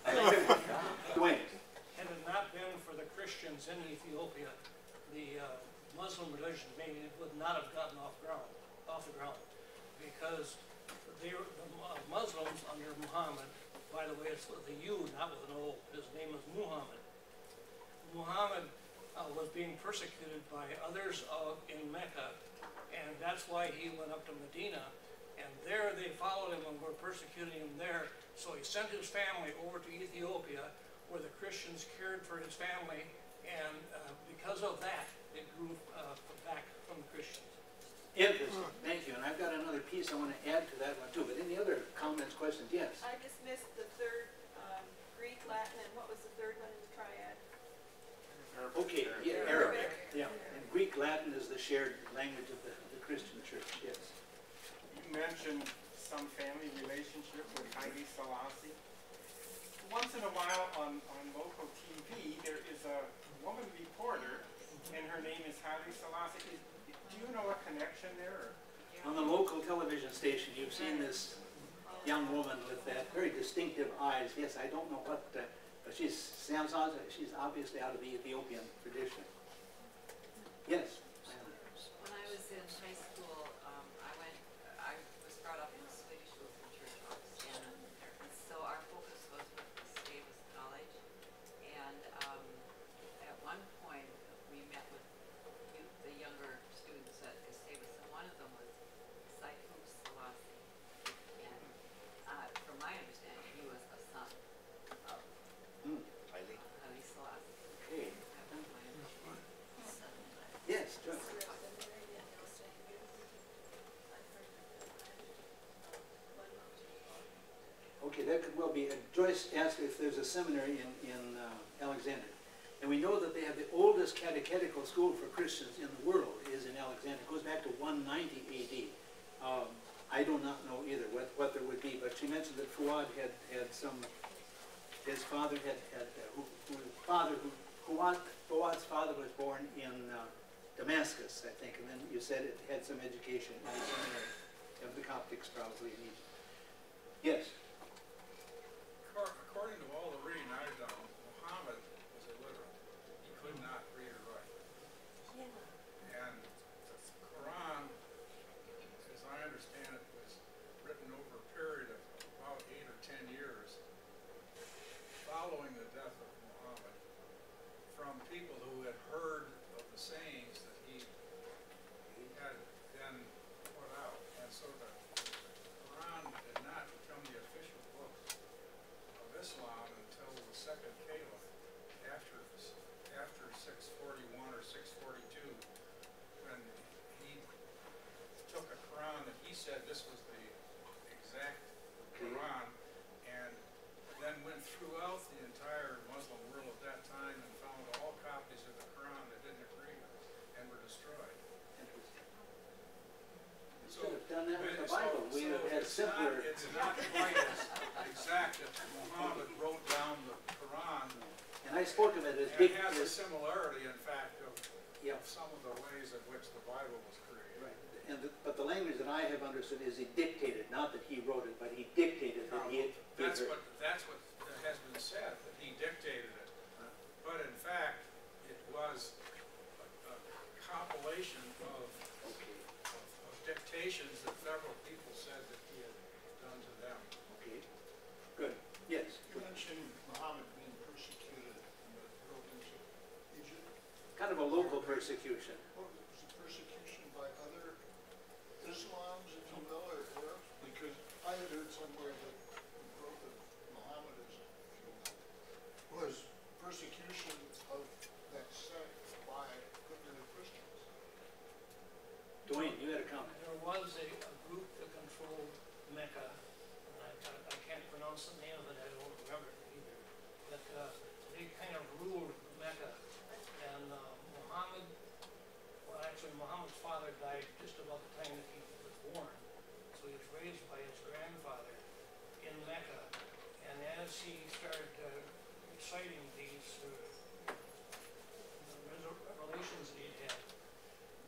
Duane. Had it not been for the Christians in Ethiopia, the Muslim religion maybe would not have gotten off the ground, because the Muslims under Muhammad, by the way, it's with a U, not with an O. His name is Muhammad. Muhammad was being persecuted by others in Mecca, and that's why he went up to Medina. And there they followed him and were persecuting him there. So he sent his family over to Ethiopia, where the Christians cared for his family, and because of that, it grew back from the Christians. Interesting. Thank you. And I've got another piece I want to add to that one too. But any other comments, questions? Yes. I just missed the third Greek, Latin, and what was the third one in the triad? Okay. Yeah, Arabic. Yeah. And Greek, Latin is the shared language of the Christian church. Yes. You mentioned some family relationship with Haile Selassie. Once in a while on local TV, there is a woman reporter, and her name is Haile Selassie. Do you know a connection there? On the local television station, you've seen this young woman with that very distinctive eyes. Yes, I don't know what, but she's obviously out of the Ethiopian tradition. Yes. When I was in high school, I was brought up in a Swedish school in Church-Rochester, and so our focus was with Gustavus College. And at one point, we met with the younger students at Gustavus, and one of them was Saifu Selassie. And from my understanding, he was a son of Haile Selassie. Okay. That was my understanding. Yes, John. Okay, that could well be. Joyce asked if there's a seminary in Alexandria. And we know that they have the oldest catechetical school for Christians in the world is in Alexandria. It goes back to 190 AD. I do not know either what there would be, but she mentioned that Fuad had some, his father Fuad's father was born in Damascus, I think, and then you said it had some education in the seminary of the Coptics probably in Egypt. Yes? According to all the reading I've done, Mohammed was illiterate. He could not read or write. Yeah. And the Qur'an, as I understand it, was written over a period of about 8 or 10 years following the death of Muhammad from people who had heard of the sayings that he had then put out. And so the Qur'an did not become the official book of Islam until the second caliph after 641 or 642, when he took a Qur'an that he said this was the exact Qur'an, and then went throughout the entire Muslim world at that time and found all copies of the Qur'an that didn't agree with it and were destroyed. We should have done that with the Bible. We would have had simpler. It's not quite as exact as Muhammad wrote down the Qur'an. And I spoke of it as And big. it has a similarity, in fact, of Yep. some of the ways in which the Bible was created. Right. And but the language that I have understood is he dictated, not that he wrote it, but he dictated that he had. That's what has been said, that he dictated it. But in fact, it was a compilation of dictations that several people said that he had done to them. Okay. Good. Yes. You mentioned Muhammad being persecuted in the province of Egypt. Kind of a local persecution. What was the persecution by other Islams, if you will, or Arabs? Because I had heard somewhere that the growth of Mohammedanism, if you will, was persecution of that sect by the Christians. Duane, you had a comment. There was a group that controlled Mecca, and I can't pronounce the name of it, I don't remember it either, but they kind of ruled Mecca, and Muhammad's father died just about the time that he was born, so he was raised by his grandfather in Mecca, and as he started reciting these revelations that he had,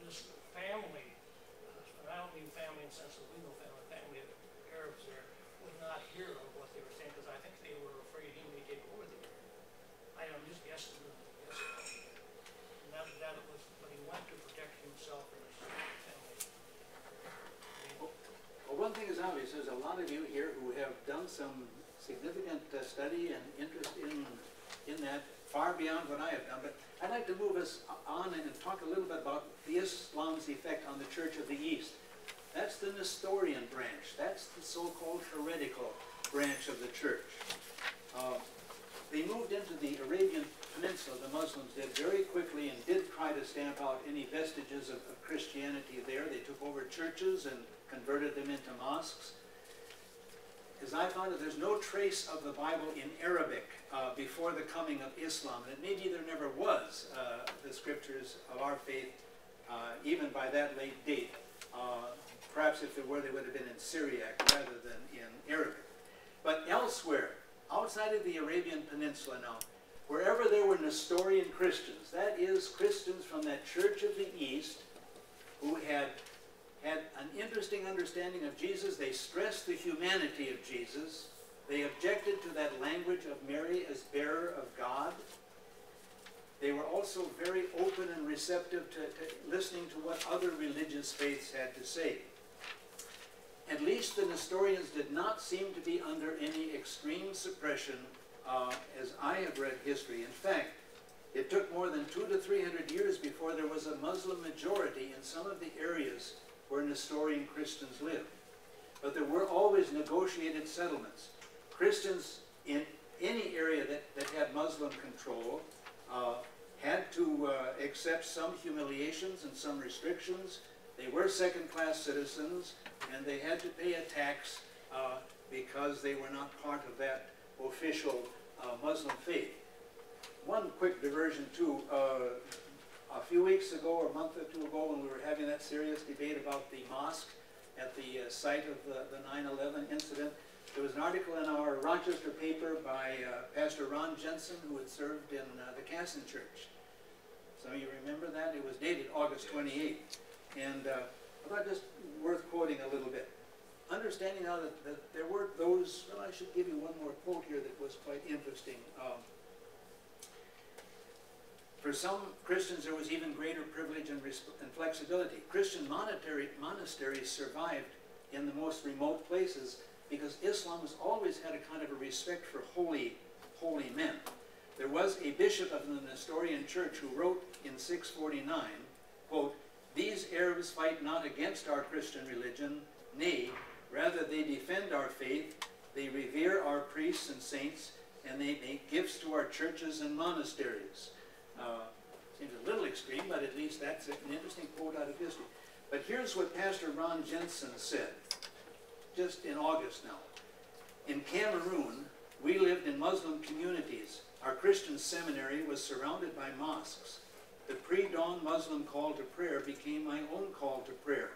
this family, and I don't mean family in the sense of legal family, family of Arabs there, would not hear of what they were saying, because I think they were afraid he may get I'm just guessing. And that it was, but he went to protect himself and his family. Well, one thing is obvious. There's a lot of you here who have done some significant study and interest in that, far beyond what I have done. But I'd like to move us on and talk a little bit about the Islam's effect on the Church of the East. That's the Nestorian branch. That's the so-called heretical branch of the church. They moved into the Arabian Peninsula, the Muslims did, very quickly, and did try to stamp out any vestiges of Christianity there. They took over churches and converted them into mosques. As I found it, there's no trace of the Bible in Arabic before the coming of Islam. And maybe there never was the scriptures of our faith, even by that late date. Perhaps if there were, they would have been in Syriac rather than in Arabic. But elsewhere, outside of the Arabian Peninsula now, wherever there were Nestorian Christians, that is, Christians from that Church of the East who had an interesting understanding of Jesus. They stressed the humanity of Jesus. They objected to that language of Mary as bearer of God. They were also very open and receptive to listening to what other religious faiths had to say. At least the Nestorians did not seem to be under any extreme suppression as I have read history. In fact, it took more than 200 to 300 years before there was a Muslim majority in some of the areas where Nestorian Christians lived. But there were always negotiated settlements. Christians in any area that had Muslim control had to accept some humiliations and some restrictions. They were second-class citizens, and they had to pay a tax because they were not part of that official Muslim faith. One quick diversion too. A few weeks ago, or a month or two ago, when we were having that serious debate about the mosque at the site of the 9/11 incident, there was an article in our Rochester paper by Pastor Ron Jensen, who had served in the Casson Church. Some of you remember that? It was dated August 28th. And I thought just worth quoting a little bit. Understanding now that there were those, well, I should give you one more quote here that was quite interesting. For some Christians, there was even greater privilege and flexibility. Christian monasteries survived in the most remote places because Islam has always had a kind of a respect for holy men. There was a bishop of the Nestorian church who wrote in 649, quote, "These Arabs fight not against our Christian religion, nay, rather they defend our faith, they revere our priests and saints, and they make gifts to our churches and monasteries." Seems a little extreme, but at least that's an interesting quote out of history. But here's what Pastor Ron Jensen said, just in August now. "In Cameroon, we lived in Muslim communities. Our Christian seminary was surrounded by mosques. The pre-dawn Muslim call to prayer became my own call to prayer.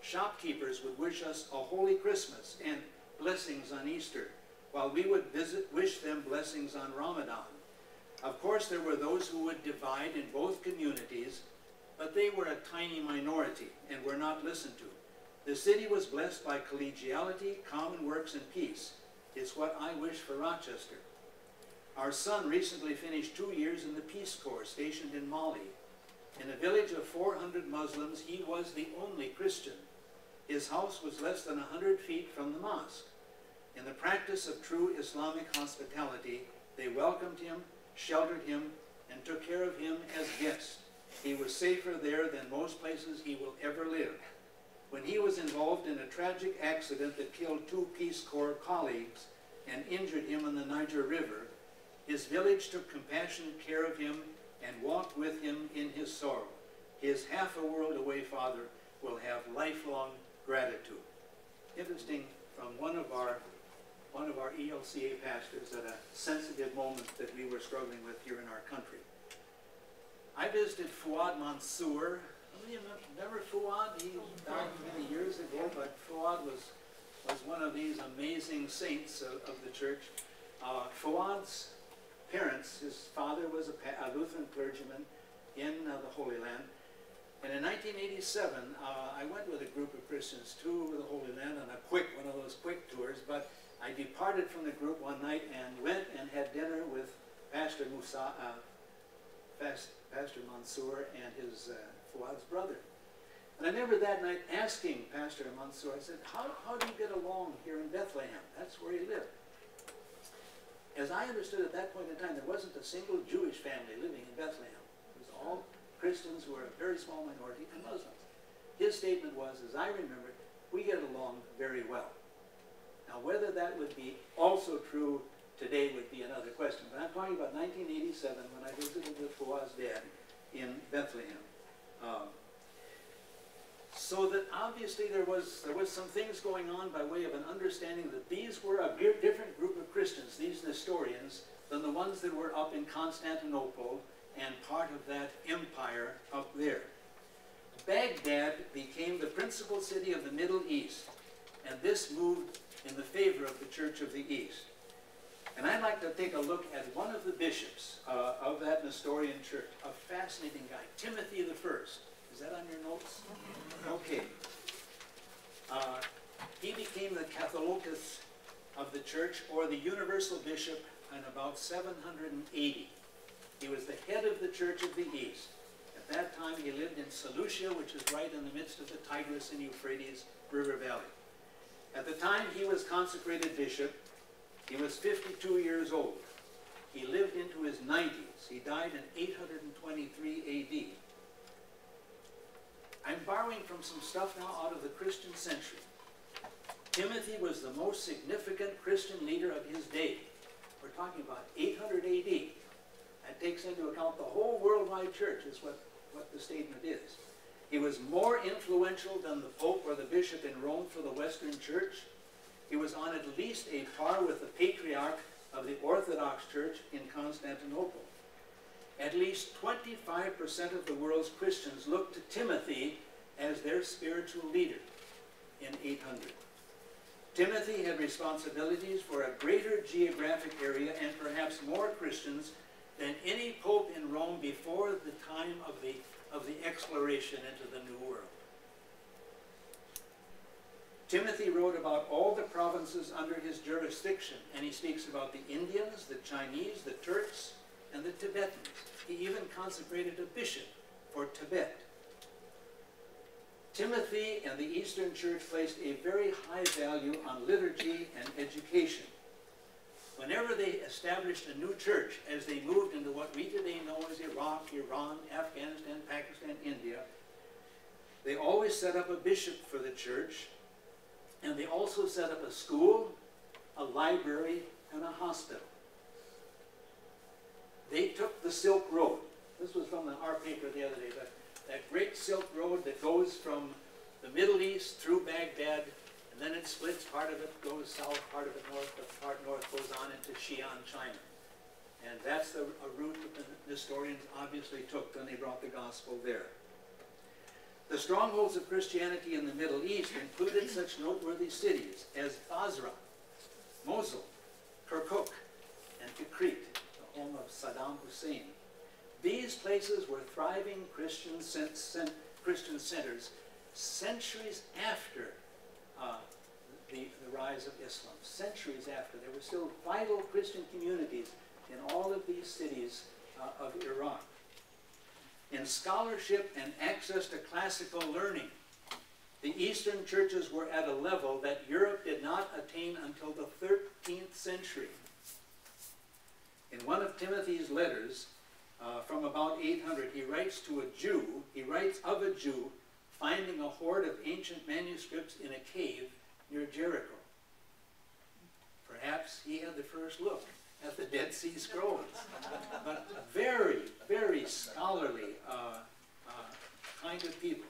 Shopkeepers would wish us a holy Christmas and blessings on Easter, while we would wish them blessings on Ramadan. Of course, there were those who would divide in both communities, but they were a tiny minority and were not listened to. The city was blessed by collegiality, common works, and peace. It's what I wish for Rochester. Our son recently finished 2 years in the Peace Corps stationed in Mali. In a village of 400 Muslims, he was the only Christian. His house was less than 100 feet from the mosque. In the practice of true Islamic hospitality, they welcomed him, sheltered him, and took care of him as guest. He was safer there than most places he will ever live. When he was involved in a tragic accident that killed 2 Peace Corps colleagues and injured him on the Niger River, his village took compassionate care of him and walked with him in his sorrow. His half a world away father will have lifelong gratitude." Interesting from one of our ELCA pastors at a sensitive moment that we were struggling with here in our country. I visited Fuad Mansour. Remember Fuad? He died many years ago, but Fuad was one of these amazing saints of the church. Fuad's parents, his father was a Lutheran clergyman in the Holy Land. And in 1987, I went with a group of Christians to the Holy Land on one of those quick tours, but I departed from the group one night and went and had dinner with Pastor Mansour and his Fuad's brother. And I remember that night asking Pastor Mansour, I said, how do you get along here in Bethlehem? That's where he lived. As I understood at that point in time, there wasn't a single Jewish family living in Bethlehem. It was all Christians who were a very small minority and Muslims. His statement was, as I remember, we get along very well. Now, whether that would be also true today would be another question. But I'm talking about 1987 when I visited with Fuad's dad in Bethlehem. So that obviously there was some things going on by way of an understanding that these were a different group of Christians, these Nestorians, than the ones that were up in Constantinople and part of that empire up there. Baghdad became the principal city of the Middle East, and this moved in the favor of the Church of the East. And I'd like to take a look at one of the bishops of that Nestorian church, a fascinating guy, Timothy I. Is that on your notes? Okay. He became the Catholicos of the church, or the universal bishop, in about 780. He was the head of the Church of the East. At that time, he lived in Seleucia, which is right in the midst of the Tigris and Euphrates River Valley. At the time he was consecrated bishop, he was 52 years old. He lived into his 90s. He died in 823 AD. I'm borrowing from some stuff now out of the Christian century. Timothy was the most significant Christian leader of his day. We're talking about 800 AD. That takes into account the whole worldwide church, is what the statement is. He was more influential than the Pope or the bishop in Rome for the Western Church. He was on at least a par with the patriarch of the Orthodox Church in Constantinople. At least 25% of the world's Christians looked to Timothy as their spiritual leader in 800. Timothy had responsibilities for a greater geographic area and perhaps more Christians than any pope in Rome before the time of the exploration into the New World. Timothy wrote about all the provinces under his jurisdiction, and he speaks about the Indians, the Chinese, the Turks, and the Tibetans. He even consecrated a bishop for Tibet. Timothy and the Eastern Church placed a very high value on liturgy and education. Whenever they established a new church, as they moved into what we today know as Iraq, Iran, Afghanistan, Pakistan, India, they always set up a bishop for the church, and they also set up a school, a library, and a hospital. They took the Silk Road. This was from our paper the other day, but that great Silk Road that goes from the Middle East through Baghdad, and then it splits. Part of it goes south, part of it north, but part north goes on into Xi'an, China. And that's a route that the Nestorians obviously took when they brought the gospel there. The strongholds of Christianity in the Middle East included such noteworthy cities as Basra, Mosul, Kirkuk, and Tikrit, the home of Saddam Hussein. These places were thriving Christian centers centuries after the rise of Islam. Centuries after. There were still vital Christian communities in all of these cities of Iraq. In scholarship and access to classical learning, the Eastern churches were at a level that Europe did not attain until the 13th century. In one of Timothy's letters from about 800, he writes of a Jew finding a hoard of ancient manuscripts in a cave near Jericho. Perhaps he had the first look at the Dead Sea Scrolls. But very, very scholarly kind of people.